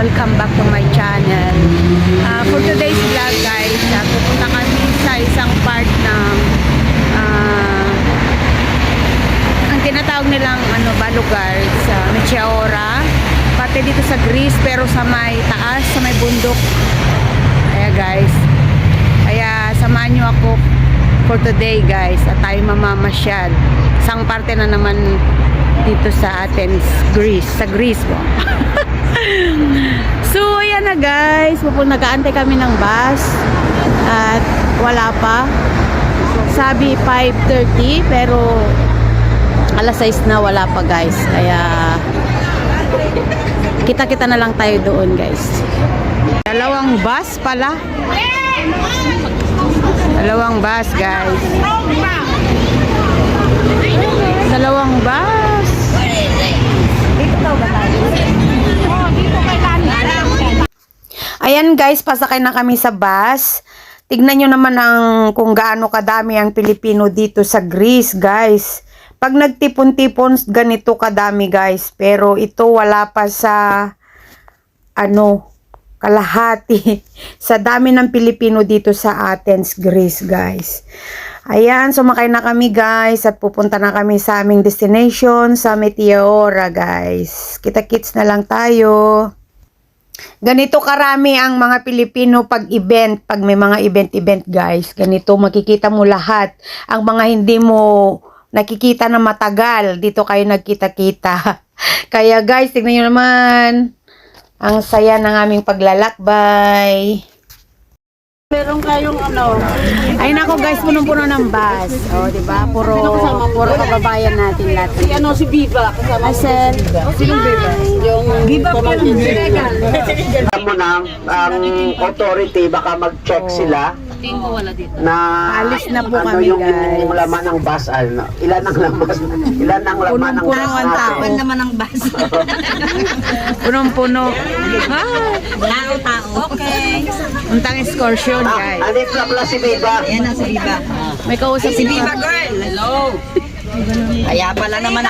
Welcome back to my channel. For today's vlog guys, pupunta kami sa isang part ng ang tinatawag nilang balugar sa Meteora, pati dito sa Greece, pero sa may taas, sa may bundok. Kaya guys, samahan nyo ako for today guys, at tayo mamamasyal isang parte na naman dito sa Athens, Greece, sa Greece po. So ayan na guys, nag-aantay kami ng bus at wala pa, sabi 5:30 pero alas 6 na, wala pa guys, kaya kita-kita na lang tayo doon guys. Dalawang bus pala, dalawang bus guys, dalawang bus. Ayan guys, pasakay na kami sa bus. Tignan nyo naman kung gaano kadami ang Pilipino dito sa Greece guys. Pag nagtipon-tipon, ganito kadami guys. Pero ito wala pa sa kalahati sa dami ng Pilipino dito sa Athens, Greece guys. Ayan, sumakay na kami guys at pupunta na kami sa aming destination sa Meteora guys. Kita-kits na lang tayo. Ganito karami ang mga Pilipino pag may mga event guys. Ganito makikita mo lahat. Ang mga hindi mo nakikita na matagal, dito kayo nagkita-kita. Kaya guys, tignan nyo naman. Ang saya ng aming paglalakbay. Meron kayong Ay nako guys, punong-puno ng bus. Oh, di ba? Puro kababayan natin lahat. si Viva kasama. Asel, Sinong Viva? Yung Viva po yung Alam mo na, ang authority baka mag-check sila na alis na po kami yung guys. laman ng bus, ilan ang laman ng bus Punong-puno ang tao. natin. naman ang bus. Punong-puno. Tao. Okay. Untang excursion guys. Andito na pala si Viva. Yan ang si Viva. May kausap si Viva girl. Hello. Kaya pala naman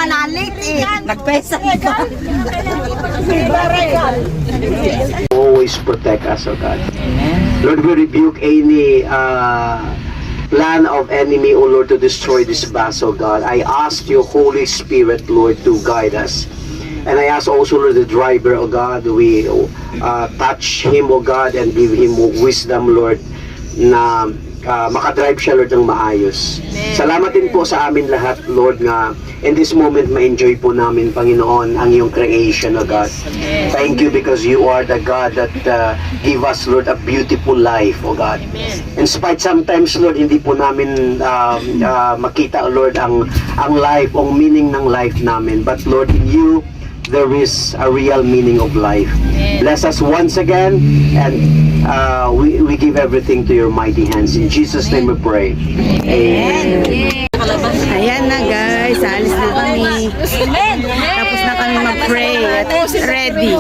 alit eh. Nagpesa ito. Always protect us, O God. Lord, we rebuke any plan of enemy, O Lord, to destroy this bus, O God. I ask you, Holy Spirit, Lord, to guide us. And I ask also, Lord, the driver, O God, we touch him, O God, and give him wisdom, Lord, na makadrive siya, Lord, ng maayos. Salamat din po sa amin lahat, Lord, nga in this moment ma-enjoy po namin, Panginoon, ang iyong creation, O God. Thank you because you are the God that give us, Lord, a beautiful life, O God. In spite sometimes, Lord, hindi po namin makita, Lord, ang life, ang meaning ng life namin. But Lord, in you, there is a real meaning of life. Bless us once again, and we give everything to your mighty hands. In Jesus' name we pray. Amen. Ayan na guys, alis na kami. Tapos na kami mag-pray at ready.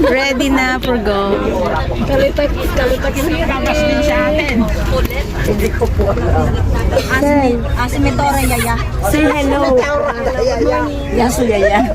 Ready na for go. Kalitak din sa atin. Hindi ko po alam. Si Meteora Yaya. Say hello. Yaso Yaya.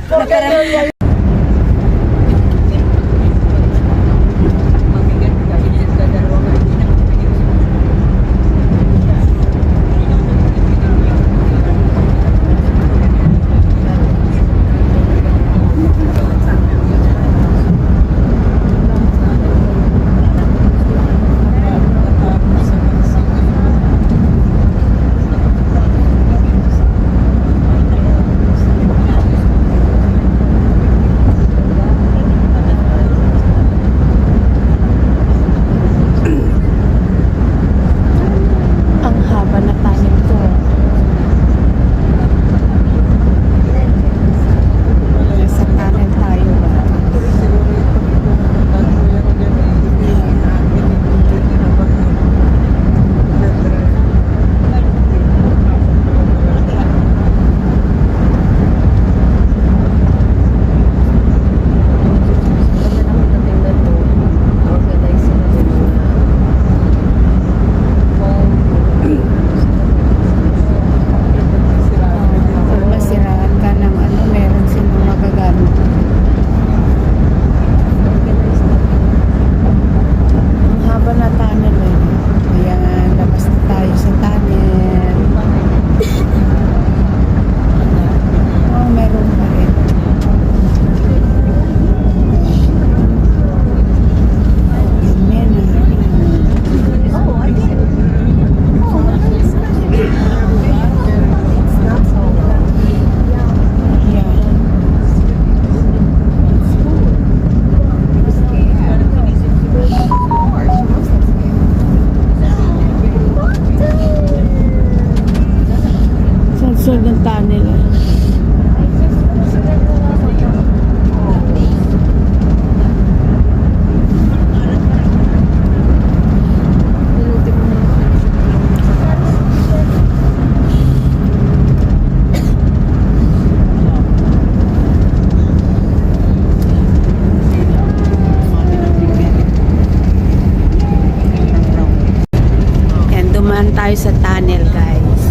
tayo sa tunnel, guys.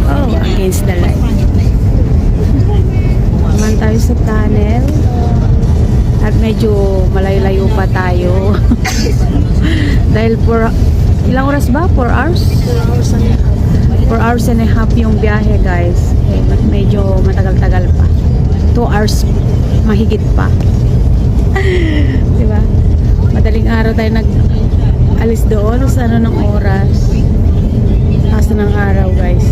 Oh, against the light. Naman tayo sa tunnel. At medyo malayo-layo pa tayo. Dahil ilang oras ba? 4 hours? 4 hours and a half yung biyahe, guys. Medyo matagal-tagal pa. 2 hours mahigit pa. Diba? Madaling araw tayo nag-alis doon. Sa ano ng oras? Asa ng araw, guys.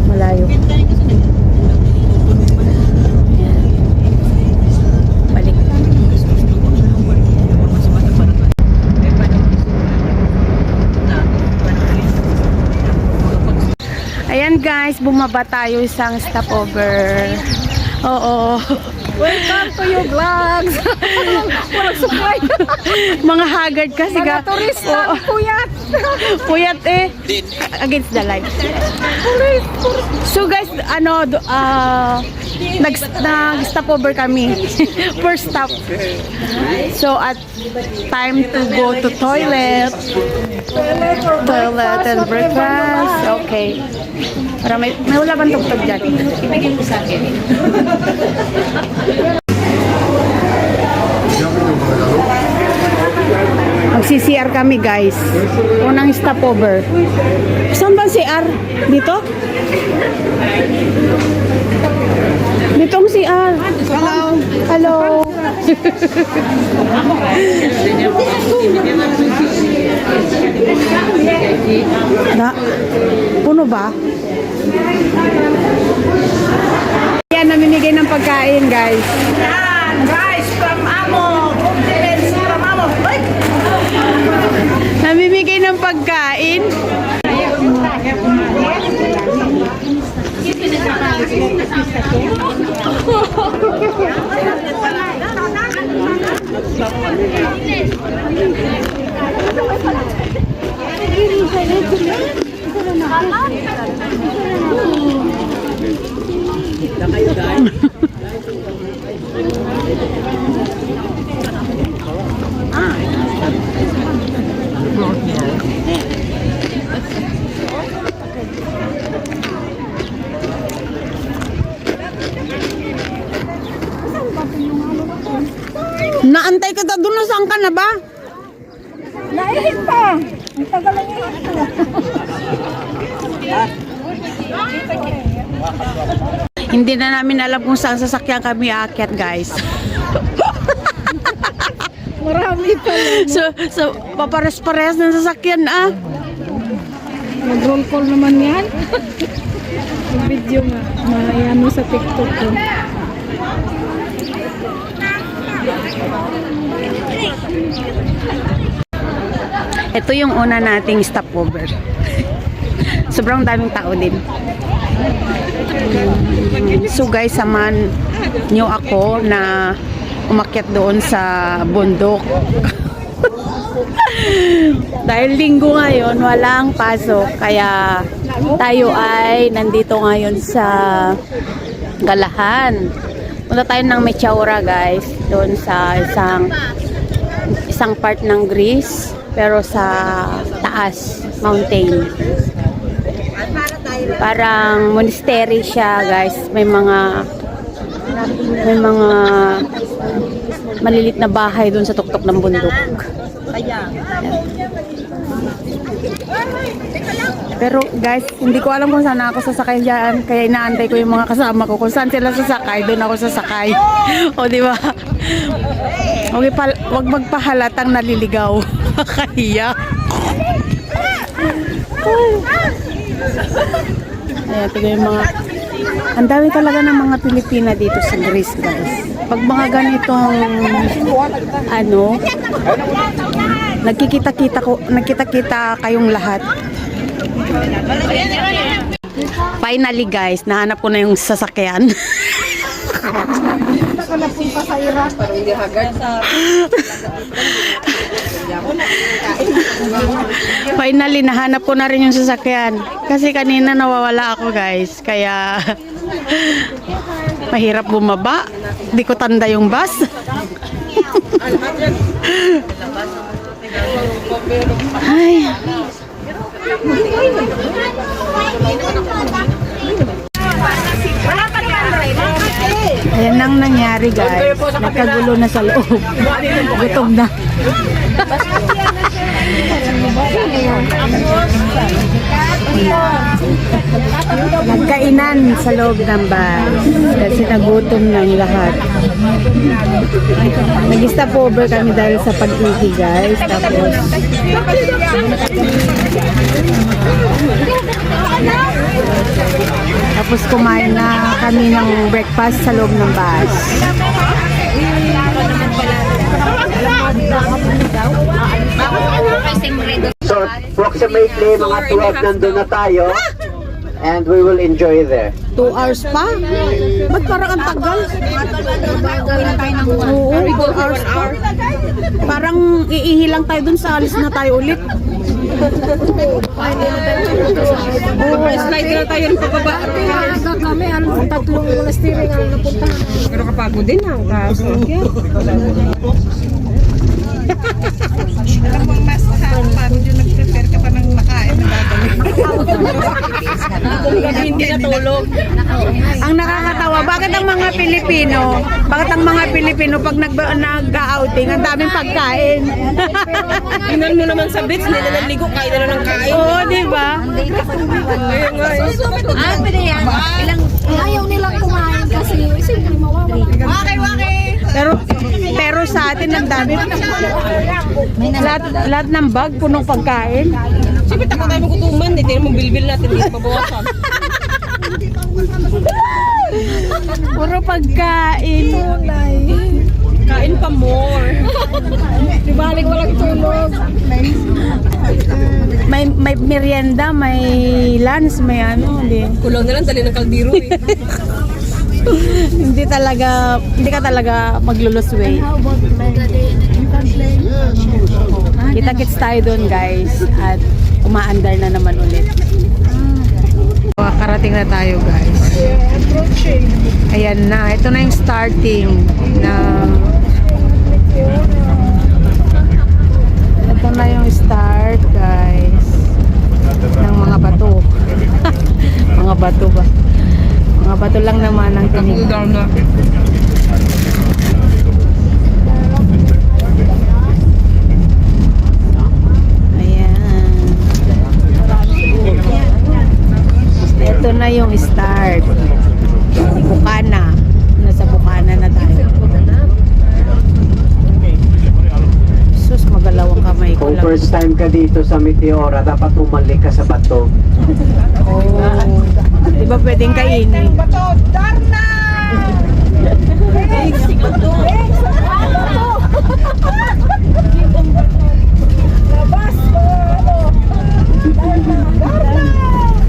Malayo. Ayan. Balik. Ayan, guys, bumaba tayo isang stopover. Oo. Welcome to your vlogs. Walang supply. Mga haggard kasi Mga turista, puyat. Puyat eh. Against the light. So guys, nag-stopover kami. First stop. So at time to go to toilet and breakfast. Okay. Para may wala bang tugtog dyan? Ibigay ko sa akin. Mag-CCR kami, guys. Unang stopover. Saan ba CR? Dito? Dito ang CR. Hello. Hello. Puno ba? Yan, namimigay ng pagkain, guys. Yan, guys, from Amo. Compliments from Amo. Ay! Namimigay ng pagkain. Naantay ka ta doon, saan ka na ba? Naihit pa. Ang tagal ang ihit pa. Hindi na namin alam kung saan sasakyan kami aakyat, guys. Marami pala. So papares-pares ng sasakyan, ah. Mag-roll call naman yan. Yung video nga. Maayan mo sa TikTok ko. Ito yung una nating stopover. Sobrang daming tao din. So guys, samahan nyo ako na umakyat doon sa bundok. Dahil linggo ngayon, walang pasok. Kaya tayo ay nandito ngayon sa Galahan. Punta tayo ng Mechaura, guys. Doon sa isang part ng Greece. Pero sa taas, mountain. Parang monastery siya, guys. May mga malilit na bahay doon sa tuktok ng bundok. Pero guys, hindi ko alam kung saan ako sasakay diyan, kaya inaantay ko yung mga kasama ko kung saan sila sasakay, doon ako sasakay. O di ba? Wag magpahalatang naliligaw. Kaya. Ayan, ito yung mga, ang dami talaga ng mga Pilipina dito sa Greece, guys. Pag mga ganitong, nagkita-kita kayong lahat. Finally, guys, nahanap ko na yung sasakyan. Finally, nahanap ko na rin yung sasakyan. Kasi kanina nawawala ako, guys. Kaya mahirap bumaba. Di ko tanda yung bus. Ay. Ayan ang nangyari guys. Nagkagulo na sa loob. Gutom na. Nagkainan sa loob ng bus. Kasi nagutom na ang lahat. Nag-stopover kami dahil sa pag-ihi guys. Tapos kumain na kami ng breakfast sa loob ng bus. So, approximately mga 12 nandun na tayo. And we will enjoy there. 2 hours pa? Ba't parang ang tagal? Oo, 4 hours pa. Parang iihi lang tayo dun sa alis na tayo ulit. Oo, slide na tayo ng pababa. Kami, tatlong monastery nga napuntahan. Pero kapagod din ang kaso. Alam mo ang mas nakakapagod yung nag-prepare ka pa ng makain na gagawin. Hindi natulog. Ang nakakatawa, bakit ang mga Pilipino pag nag-outing, ang daming pagkain. Tingnan mo naman sa beach, nila naligo, kain na lang ng kain. Oo, di ba? Ayaw nilang kumain kasi siyempre mawawala. Pero sa atin ang dami. Lahat ng bag punong pagkain. Siyempre takot tayo magutuman, hindi mo bilbil natin, hindi mabawasan. Puro pagkain. Kain pa more. Di balik walang tulog. May merienda, may lunch, may ano. Kulang na lang, dali ng kaldero eh. Hindi ka talaga maglulose weight. Kita-kits tayo doon guys at umaandar na naman ulit. Karating na tayo guys. Ayan na, ito na yung starting na ito na yung start guys ng mga bato. Mga bato ba? Mga bato lang naman ang tinignan. Ayan. Ito na yung start. Bukana. Nasa Bukana na tayo. Sus, magalaw ang kamay ko Kung lang. first time ka dito sa Meteora, dapat umalik ka sa bato. Oh. Di ba pwedeng kainin?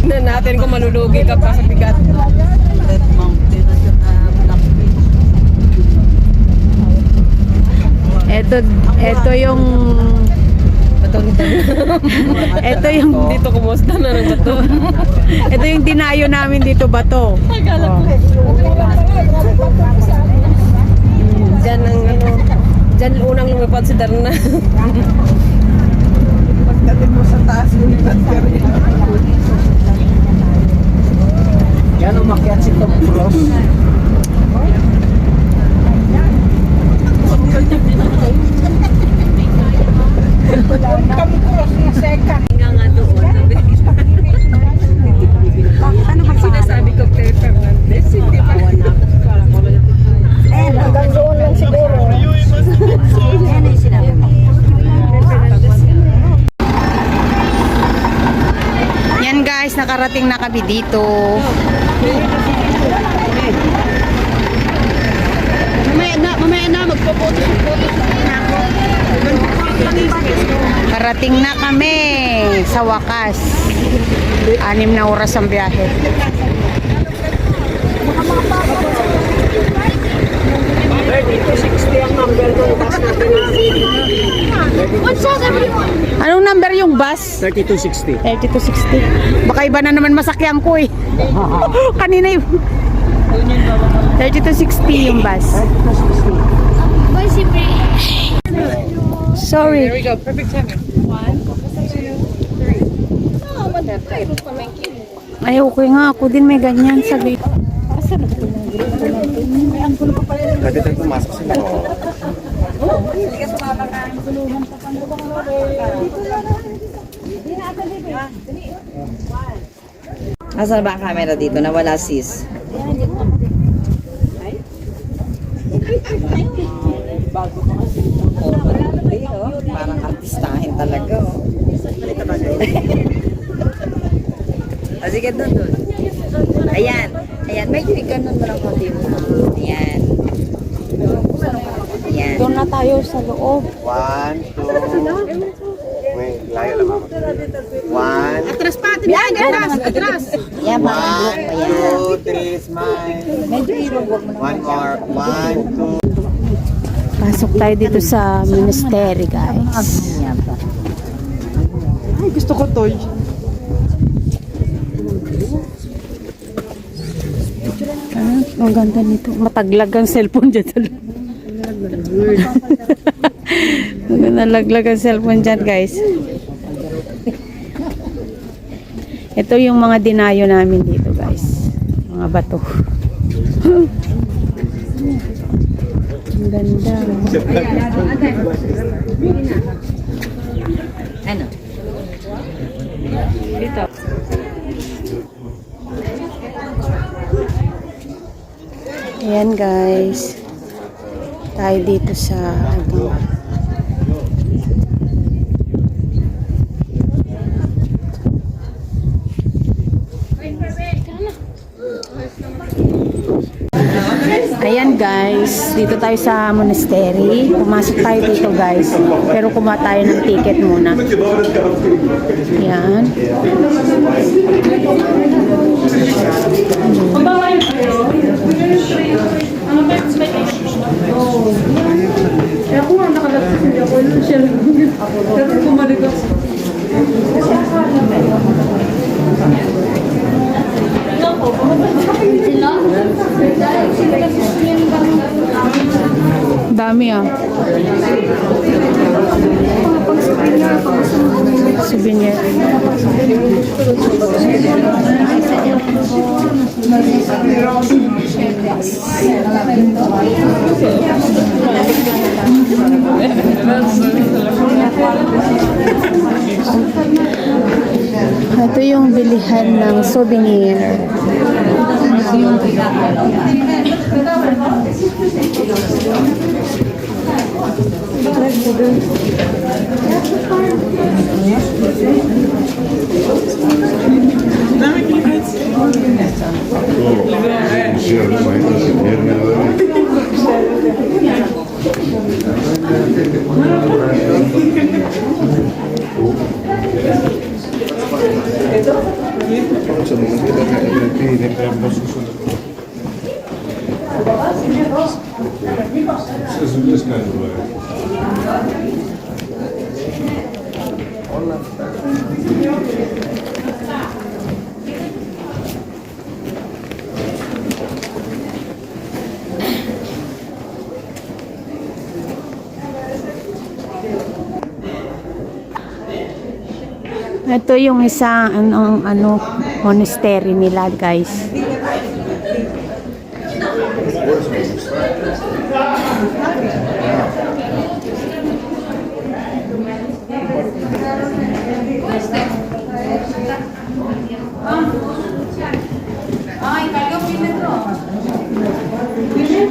Tingnan natin kung malulugi ka pa sa bigat. Ito yung ito yung Dito kumusta na ng bato. ito yung dinayo namin dito bato. Diyan ang ano, diyan unang lumipad si Darna. Pagdating mo sa taas, lumipad ka rin. Yan, umakyat si Tom Cruise. Sinasabi ko kay Fernandez, hindi pa hanggang doon lang siguro. Yan ay sinabi mo. Yan guys, nakarating na kami dito. Mamaya na, magpo-photo na ako. Karating na kami sa wakas. 6 na oras ang biyahe. Anong number yung bus? 3260. 3260. Baka iba na naman masakyan ko eh. Kanina yung 3260 yung bus. Sorry. There we go, perfect timing. 1, 2, 3. Ay, okay nga. Ako din may ganyan sa gate. Pwede tayo pumasok sa loob. Nasaan ba ang camera dito? Nawala sis. Oh, malaki, oh. Parang artistahin talaga. Oh. O sige, doon. Ayan. Ayan. Medyo ikanon mo lang konti mo. Ayan. Ayan. Doon na tayo sa loob. 1, 2. Wait, layo lang ako. 1, Atras pa, atras. Ayan, mga look. Ayan. 2, 3, smile. Medyo ilog mo One more. 1, 2. Pasok tayo dito sa monastery, guys. Ay, gusto ko to. Ang ganda nito. Mataglag ang cellphone dyan sa loob. Nalaglag ang cellphone dyan, guys. Ito yung mga dinayo namin dito, guys. Mga bato. Ang ganda. Ano? Dito. Ayan, guys. Tayo dito sa ano. Ayan, guys, dito tayo sa monastery. Pumasok tayo dito, guys. Pero kumuha tayo ng ticket muna. Ayan. Dami ah. Souvenir. Ito yung bilihan ng souvenir. Ito yung isang ano monastery nila, guys.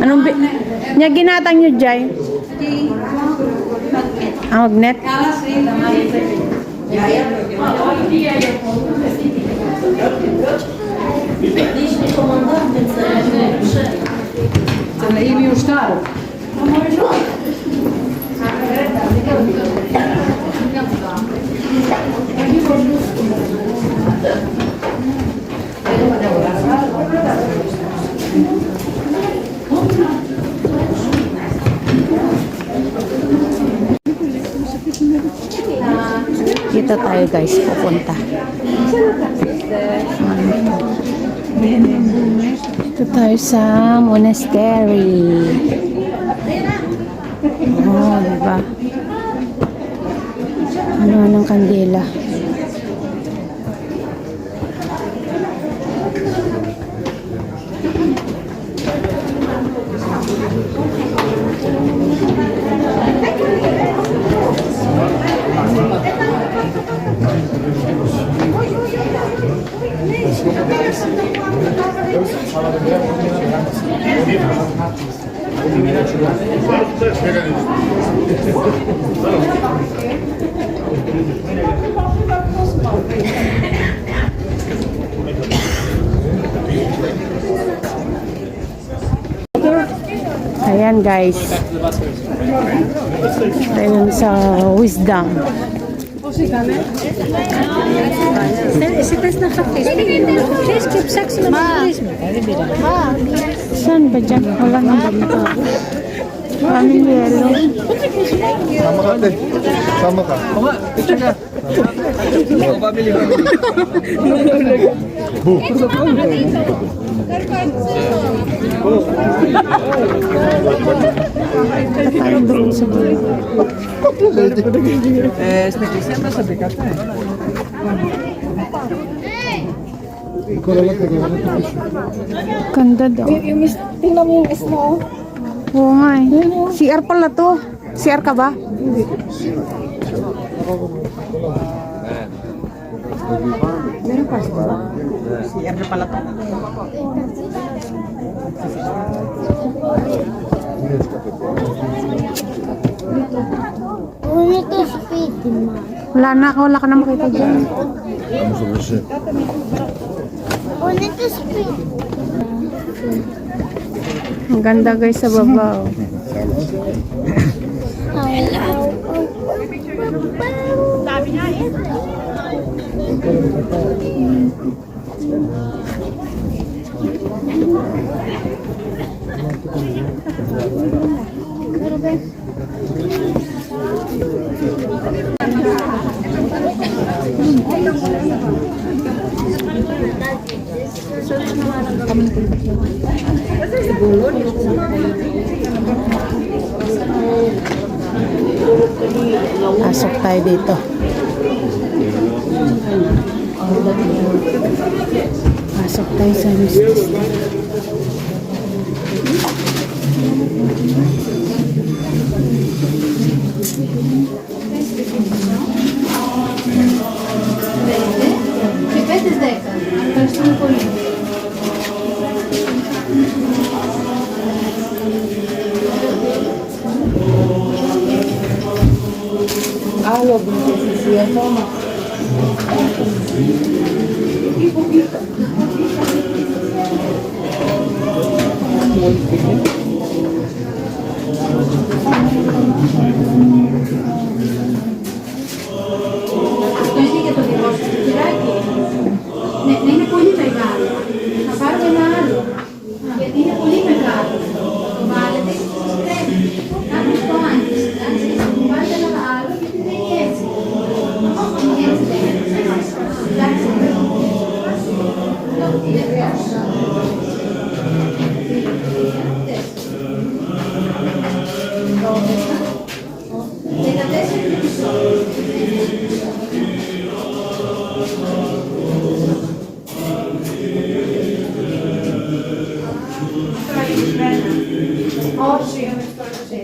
Anong nya ginatang nyo dyan? Ang magnet? Dito tayo, guys, pupunta. Dito tayo sa monastery. Oh, diba? Ano ng kandila. Ayan guys. Ayun sa Wisdom. Saan ba dyan? Wala na ba dito? Maraming yelo. Sama ka, Ted. Sama ka. Tayong doon sa buhay. Ganda daw. Tingnan mo yung snow. Oo nga eh. CR pala to. CR ka ba? CR na pala to. Wala ka na makita dyan. Ang ganda guys sa baba. Oh. Pasok tayo dito. Pasok tayo sa business.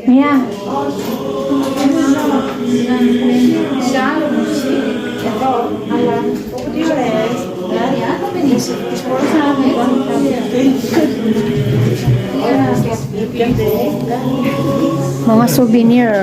Ayan. Mga souvenir.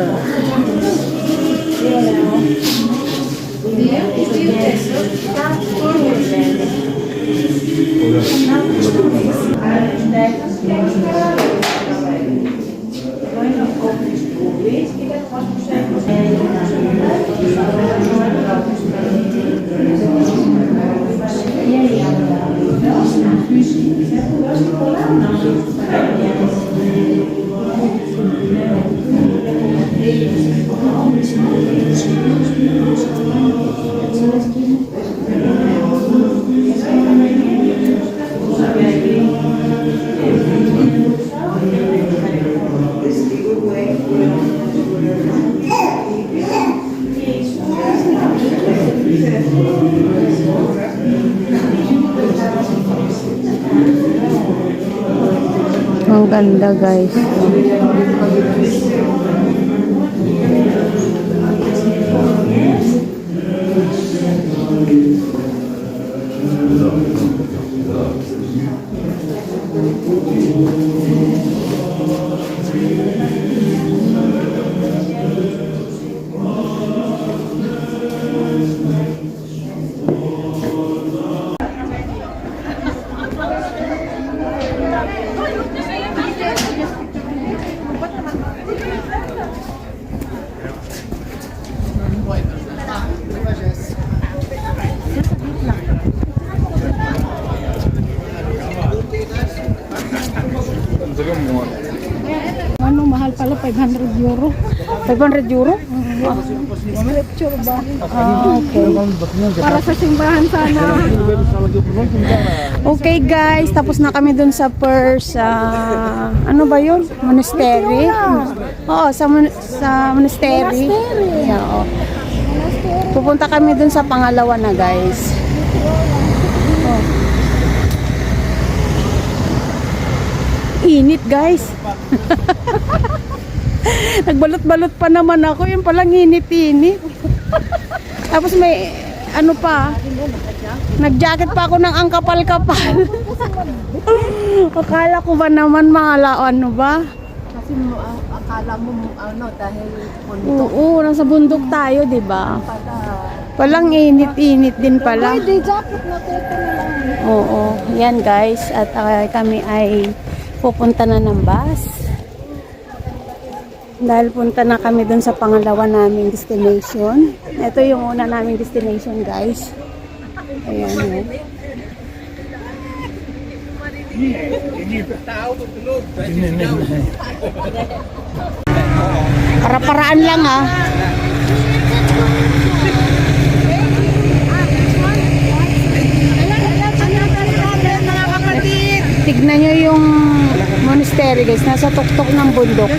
Ang ganda guys. 500 euro. 500 euro? Scripture ba? Okay. Para sa simbahan sana. Okay guys, tapos na kami dun sa first, ano ba yun? Monastery? Oo, sa monastery. Yeah, oo. Pupunta kami dun sa pangalawa na guys. Oh. Init guys. Nagbalot-balot pa naman ako, yung palang init-init. Tapos may ano pa, nag-jacket pa ako ng angkapal-kapal. Akala ko ba naman ano ba? Kasi akala mo dahil Oo, nasa bundok tayo, 'di ba? Palang init-init din pala. Di jacket na tete na lang. Oo, yan guys, at kami ay pupunta na ng bus. Dahil punta na kami dun sa pangalawa naming destination. Ito yung una naming destination guys. Ayan. Para-paraan lang ah. Tignan nyo yung monastery guys. Nasa tuktok ng bundok.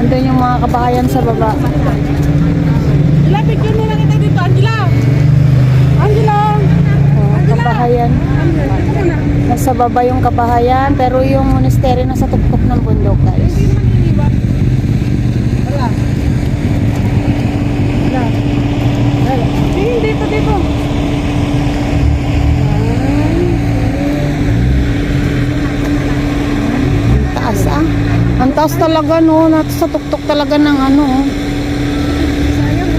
Andun yung mga kabahayan sa baba. Lapit yun na lang kita dito, Angela. Angela. Oh, kabahayan. Nasa baba yung kabahayan. Pero yung monastery nasa tuktok ng bundok guys. Dito. Taas ah. Ang taas talaga no. Nasa tuktok talaga ng ano. Sayang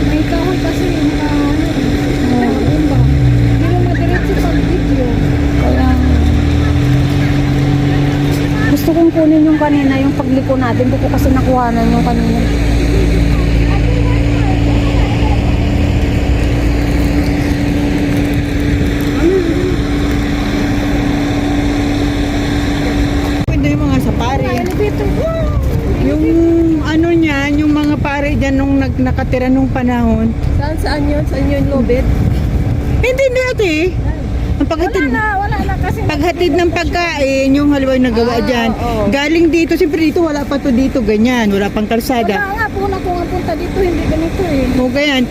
may kahon kasi hindi mo madiretso pag video. Kaya gusto kong kunin yung kanina, yung pagliko natin. Hindi ko kasi nakuhanan yung kanina. Pwede yung mga sapari. Yung ano niyan, yung mga pare dyan nung nakatira nung panahon. Saan yun? Saan yun lobet? Hindi ate. Ang Wala na kasi. paghatid ng pagkain, yung halimbawa yung nagawa dyan. Galing dito, siyempre dito wala pa to dito, ganyan. Wala pang kalsada. Wala nga, puna ko nga punta dito, hindi ganito eh. O ganyan.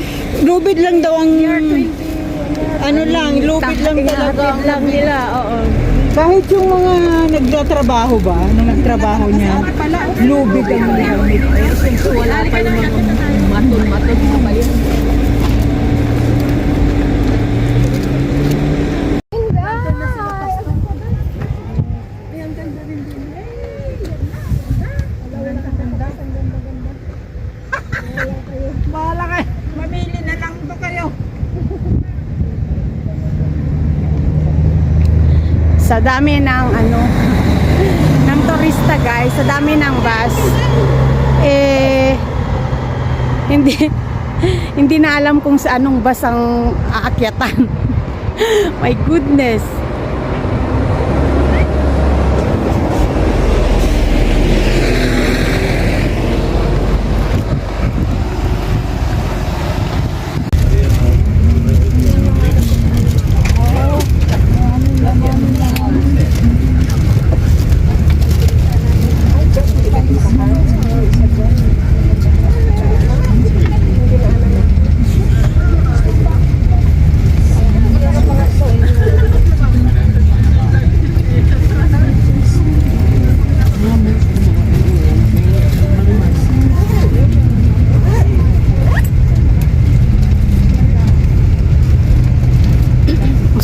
Lubid lang daw ang... Ano lang, lubid lang talaga. lang nila, oo. Kahit yung mga nagtatrabaho ba, nung nagtrabaho niya, lubid ang gamit. Wala pa yung mga maton-maton na ba yun? Bahala kayo. Mamili na lang to kayo. Sa dami ng ano ng turista guys, sa dami ng bus hindi na alam kung sa anong bus ang aakyatan. My goodness.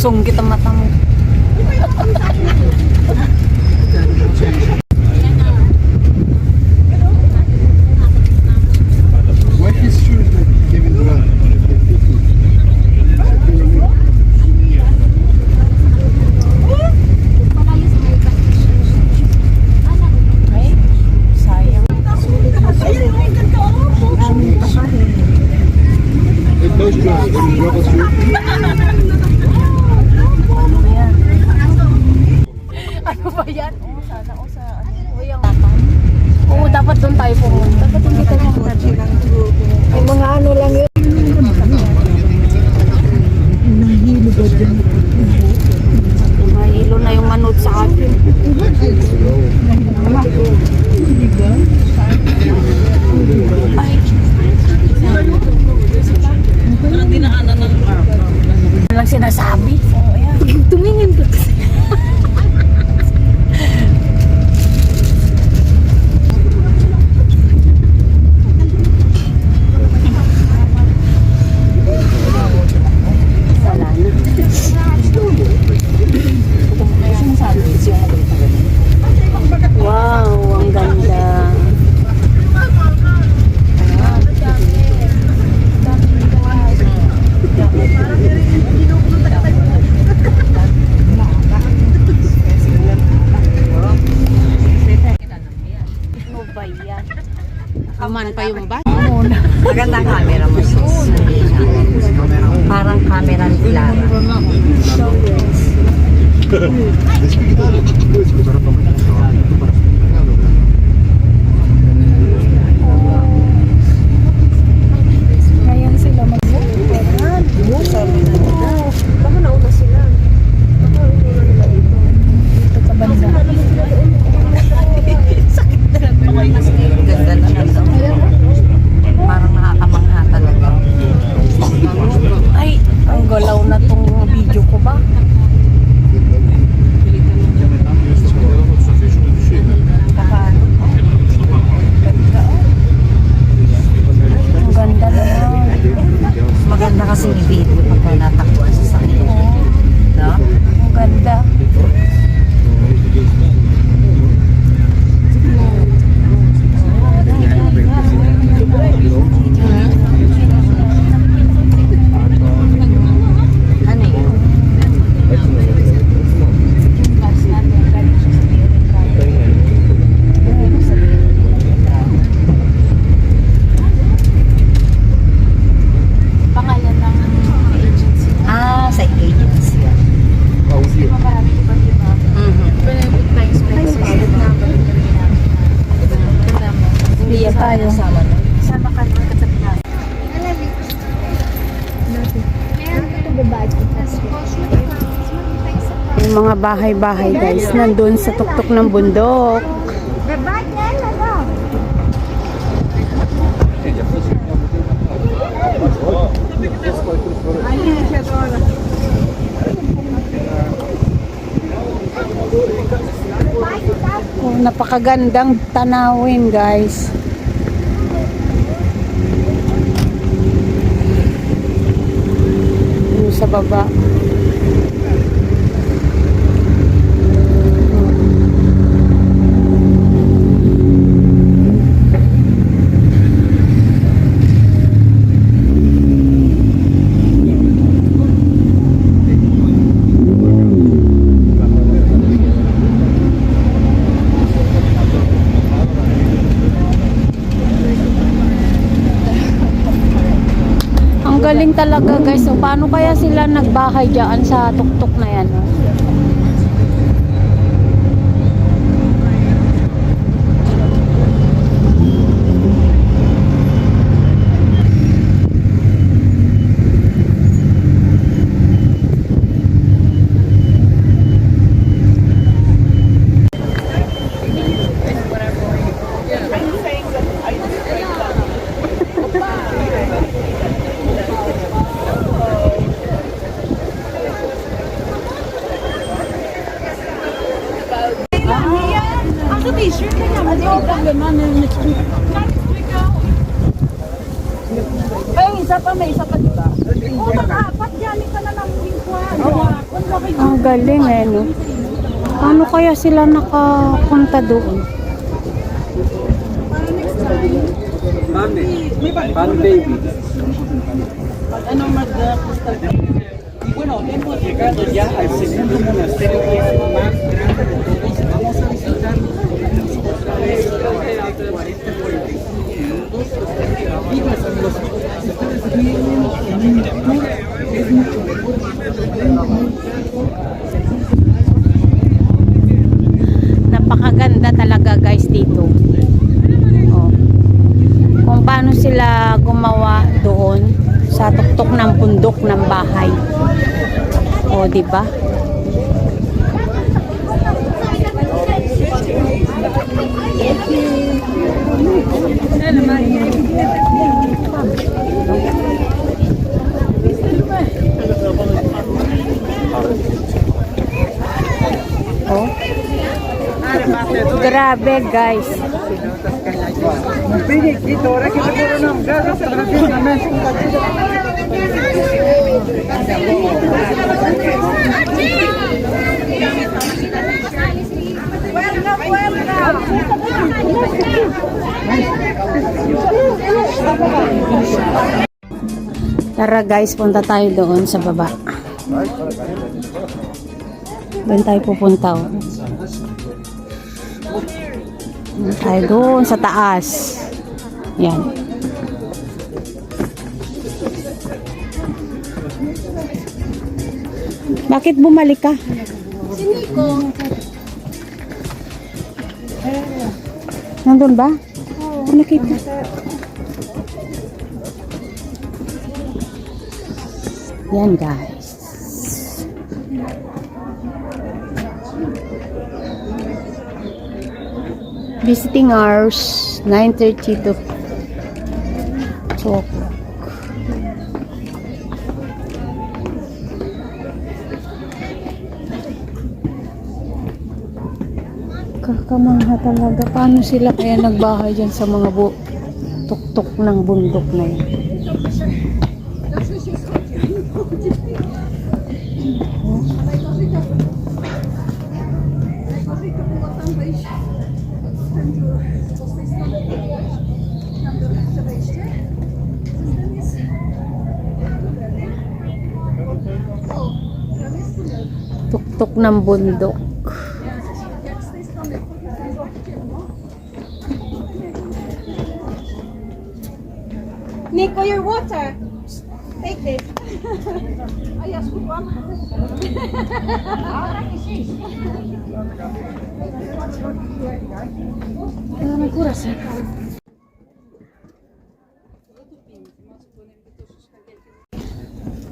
Sunggit ang mata mo. Why his shoes that came in the run? Sayang. Those shoes, rubber shoes. ba yan? Aman pa yung bat? Magandang camera mo, sis. Parang camera ni Clara. Ngayon sila mag-uwan. Baka nauna sila. Baka nauna nila ito. Dito sa banda. Ganda na lang. Parang nakakamangha talaga. Ay, ang galaw na tong video ko ba? Paano? Ang ganda naman. Maganda kasi yung video pagka natakbuhan sa sakit. No? Ang ganda. Ano yun? Pangalan ng agency. Sa agency. Hindi tayo. Sama ka naman katabi natin. Yung mga bahay-bahay guys, nandun sa tuktok ng bundok. Oh, napakagandang tanawin guys. Yung sa baba. Ang galing talaga guys. So, paano kaya sila nagbahay dyan sa tuktok na yan? Oh? Ang galing eh, no? Paano kaya sila nakapunta doon? Pan baby. Bueno, hemos llegado ya al segundo monasterio que es el más grande de todos. Vamos a visitar otra vez 40-45 minutos. Amigos, si ustedes vienen en un tour, es mucho mejor. Napakaganda talaga guys dito. Oh. Kung paano sila gumawa doon sa tuktok ng bundok ng bahay. O, di ba? Oh. Grabe guys. Tara guys, punta tayo doon sa baba. Doon tayo pupunta. Oh. Tayo doon sa taas. Yan. Bakit bumalik ka? Nandun ba? Oo. Nakita. Yan guys. Visiting hours 9:30 to 2 o'clock. Kakamangha talaga. Paano sila kaya nagbahay dyan sa mga tuktok ng bundok na yun? Tuktok ng bundok. Nico, your water. Take this.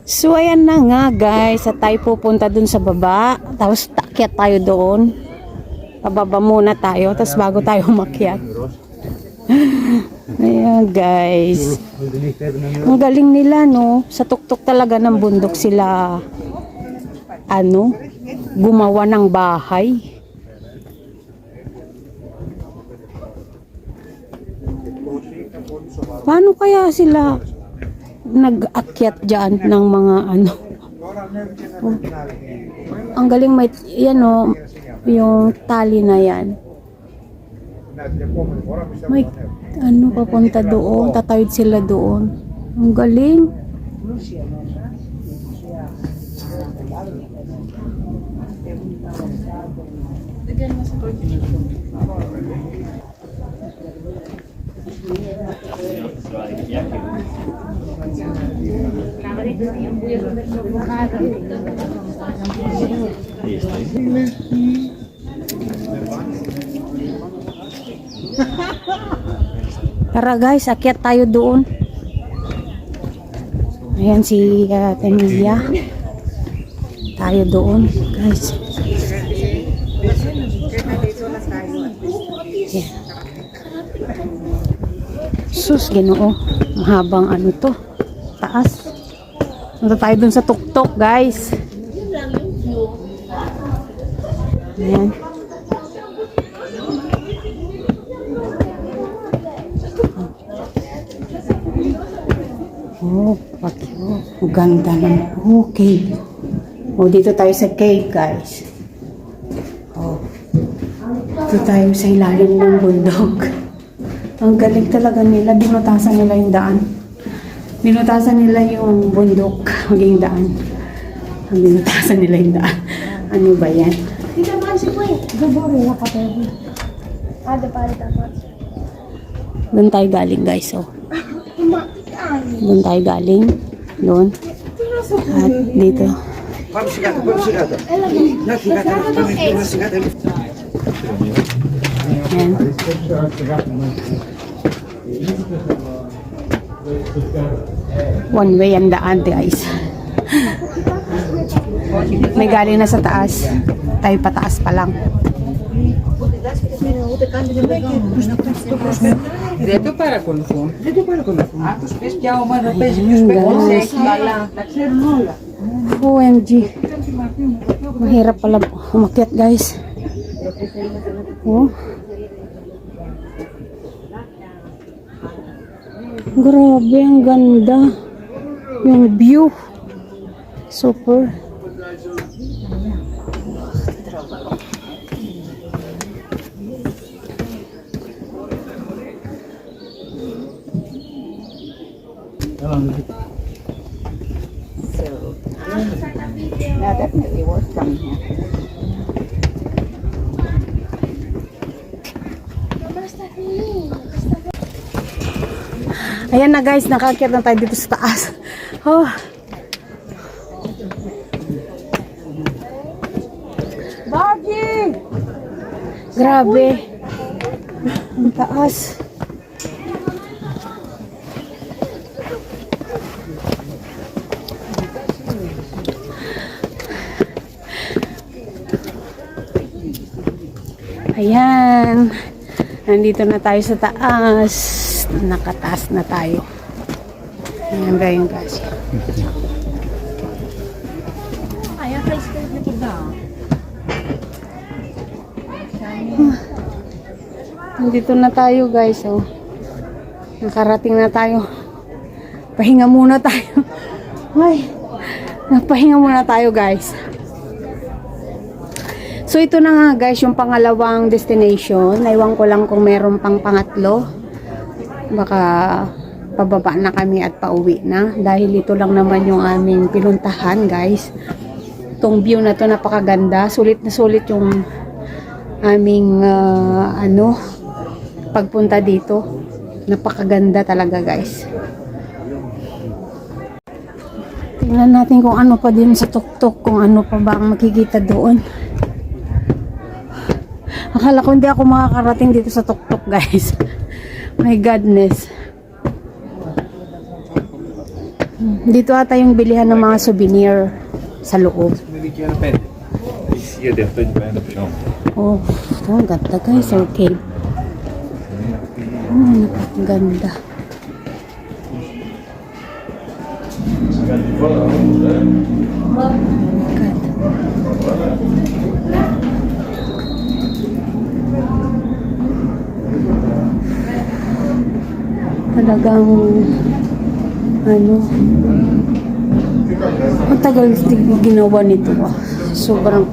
So ayan na nga guys, at tayo pupunta dun sa baba, tapos takyat tayo doon. Pababa muna tayo, tapos bago tayo umakyat. Ayan guys. Ang galing nila no, sa tuktok talaga ng bundok sila gumawa ng bahay. Paano kaya sila nag-akyat dyan ng mga Oh. Ang galing may yan yung tali na yan. May papunta doon, tatawid sila doon. Ang galing. Tara guys, akyat tayo doon. Ayan si Temilia. Tayo doon guys. Yeah. Sus, Ginoo. Mahabang to. Taas. Punta tayo dun sa tuktok guys. Ayan. Ang ganda naman. Cave. Dito tayo sa cave guys. Dito tayo sa ilalim ng bundok. Ang galing talaga nila. Binutasan nila yung daan. Binutasan nila yung bundok. Maging daan. Binutasan nila yung daan. Ano ba yan? Dito ba si Puy? Gabori na kapatid. Doon tayo galing guys. Doon tayo galing. Doon. At dito. Ayan. One way ang daan guys. May galing na sa taas. Tayo pataas pa lang. Dito para con fun. Atos pes jauh mana pes OMG. Mahirap pala umakyat guys. Grabe, ang ganda. Yung view. Super. Now definitely worth coming here. Ayan na guys, nakaakyat na tayo dito sa taas. Oh. Bagi! Grabe. Ang taas. Ayan. Nandito na tayo sa taas. Nakataas na tayo. Ayan ganyan guys. Nandito na tayo guys. Oh. Nakarating na tayo. Pahinga muna tayo. Ay. Nagpahinga muna tayo guys. So ito na nga guys yung pangalawang destination. Naiwan ko lang kung meron pang pangatlo. Baka pababa na kami at pauwi na. Dahil ito lang naman yung aming pinuntahan guys. Itong view na to napakaganda. Sulit na sulit yung aming pagpunta dito. Napakaganda talaga guys. Tingnan natin kung ano pa din sa tuktok. Kung ano pa ba ang makikita doon. Akala ko hindi ako makakarating dito sa tuktok guys. My goodness. Dito ata yung bilihan ng mga souvenir sa loob. Oh, ang ganda guys. Okay. Oh, napakaganda. Talagang ang tagal ginawa nito sobrang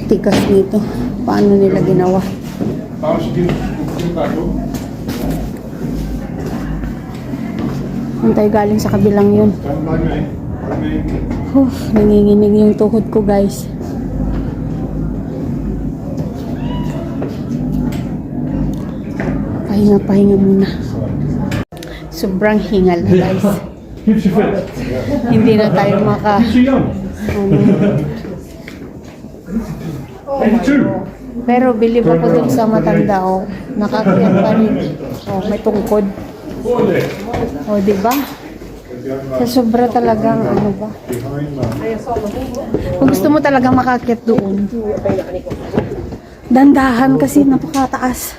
tigas nito. Paano nila ginawa? Ang tayo galing sa kabilang yun. Nanginginig yung tuhod ko guys. Pahinga muna. Sobrang hingal na guys. Hindi na tayo pero bilib ako dun sa matanda nakakiyat pa rin. May tungkod. Diba? Sa sobra talagang ba? Kung gusto mo talagang makakiyat doon, dandahan kasi napakataas.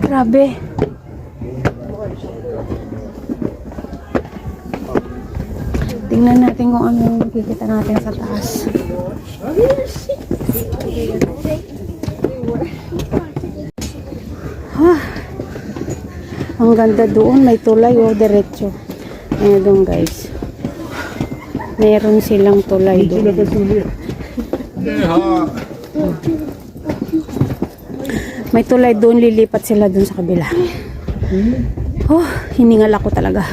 Grabe. Tingnan natin kung ano yung makikita natin sa taas. Ang ganda doon. May tulay diretso. Ayan doon guys. Meron silang tulay doon. May tulay doon. Lilipat sila doon sa kabila. Hiningal ako talaga.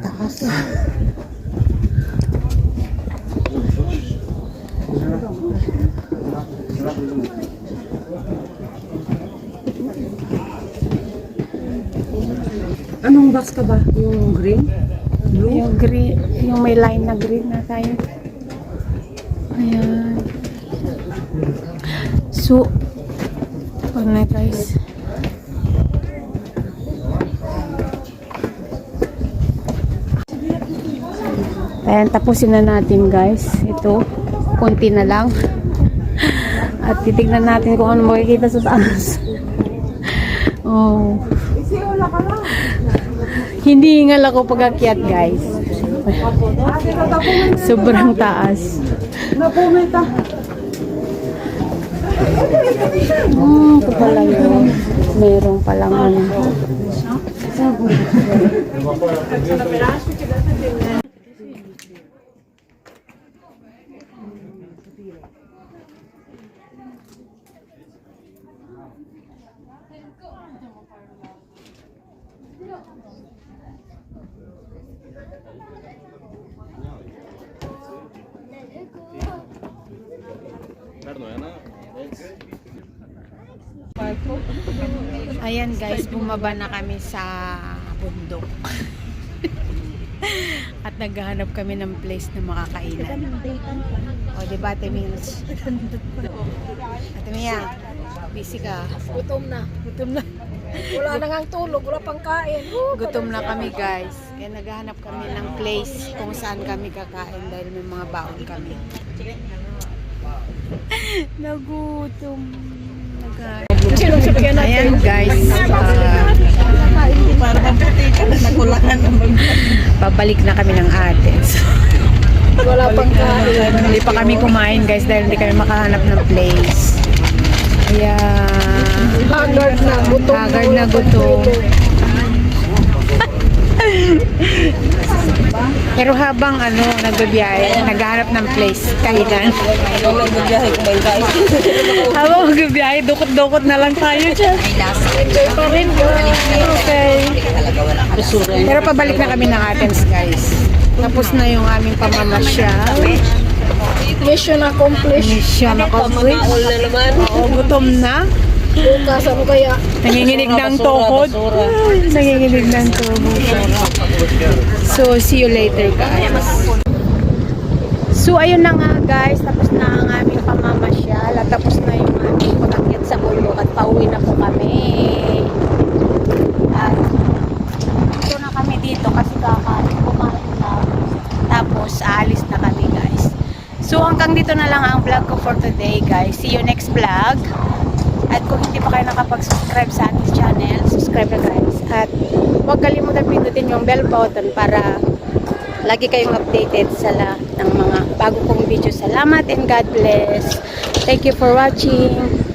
Taas. Anong box ka ba? Yung green? Blue? Yung green, yung may line na green na tayo. Ayan. So, na guys. Ayan, tapusin na natin guys. Ito, konti na lang. At titignan natin kung ano makikita sa taas. Hindi hingal ako pag-akyat guys. Sobrang taas. Ito pala yun. Meron palang Ayan guys, bumaba na kami sa bundok. At naghahanap kami ng place na makakainan. O, diba, Ate Mills? Ate Mia, busy ka. Gutom na. Gutom na. Wala na ngang tulog, wala pang kain. Gutom na kami guys. Kaya naghahanap kami ng place kung saan kami kakain dahil may mga baon kami. Nagutom. Ayan guys. Pabalik na kami ng Athens. Wala pang kain. Hindi pa kami kumain guys dahil hindi kami makahanap ng place. Ayan. Haggard na, gutom Haggard na gutom. Pero habang nagbibiyahe, naghahanap ng place, kainan. Habang magbibiyahe, dukot-dukot na lang tayo dyan. Enjoy pa rin. Okay. Pero pabalik na kami ng Athens guys. Tapos na yung aming pamamasyal. Mission accomplished. Mission accomplished. Na naman. Oo, gutom na. Bukas, ano kaya? Nanginginig ng tuhod. Nanginginig ng tuhod. So, see you later guys. So, ayun na nga guys. Tapos na ang aming pamamasyal. At tapos na yung aming pag-akyat sa bundok. At pauwi na po kami. At ito na kami dito kasi kumain na. Tapos, aalis na kami guys. So, hanggang dito na lang ang vlog ko for today guys. See you next vlog. At kung hindi pa kayo nakapag-subscribe sa ating channel, subscribe na guys. At huwag kalimutan pindutin yung bell button para lagi kayong updated sa lahat ng mga bago kong video. Salamat and God bless. Thank you for watching.